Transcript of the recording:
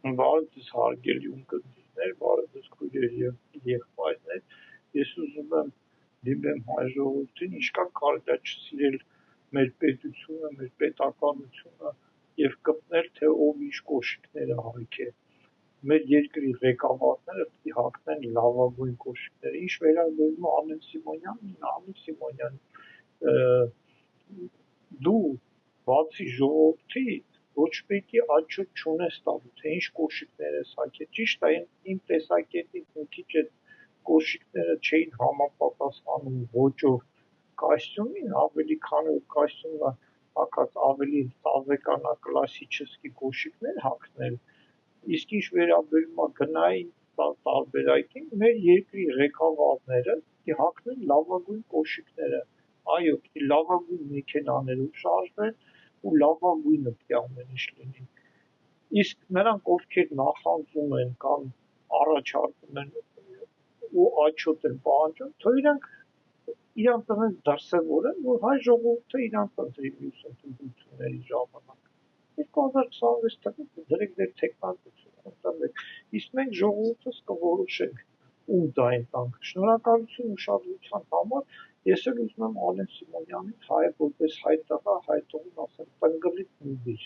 Բարև ձեզ հարգելի ունկնդիրներ, բարև ձեզ քույրեր և եղբայրներ, ես ուզում եմ դիմեմ հայ ժողովրդին, ինչքան կարելի է չսիրել մեր պետությունը, մեր պետականությունը և կպնել, թե ով ինչ կոշիկներ է հայքել։ Մեր երկրի ղեկավարները պետք է հագնեն լավագույն կոշիկները, ինչ վերաբերում է Անեն Սիմոնյանին, Անեն Սիմոնյան, դու բացի ժողովրդից ոչ մեկի отчет չունես տալու, թե ինչ կոշիկներ ես հագել, ճիշտ է, իմ տեսակետից մի քիչ այդ կոշիկները չէին համապատասխանում ոճով կոստյումին, ավելի քան որ կոստյումը հագած ավելի սազեկանա կլասիչեսկի կոշիկներ հագնել, իսկ ինչ վերաբերում է գնային տարբերակին, մեր երկրի ղեկավարները պետք է հագնեն լավագույն կոշիկները, այո, պետք է լավագույն մեքենաներով շարժվեն ու լավագույնը պետք է ամեն ինչ լինի, իսկ նրանք ովքեր նախանձում են կամ առաջարկում են ու отчет են պահանջում, թող իրանք տնից դրսևորեն, որ հայ ժողովուրդը իրանք ընտրի մյուս ընտրությունների ժամանակ 2026 թվականին դրեք դեր թեկնածությունը ընտրեք, իսկ մենք ժողովուրդս կորոշենք ում ձայն տանք, շնորհակալություն ուշադրության համար, ես էլ ուզում եմ Անեն Սիմոնյանին հայ որպես հայ տղա, հայ տղուն ասեմ տնգլիկ մի դիր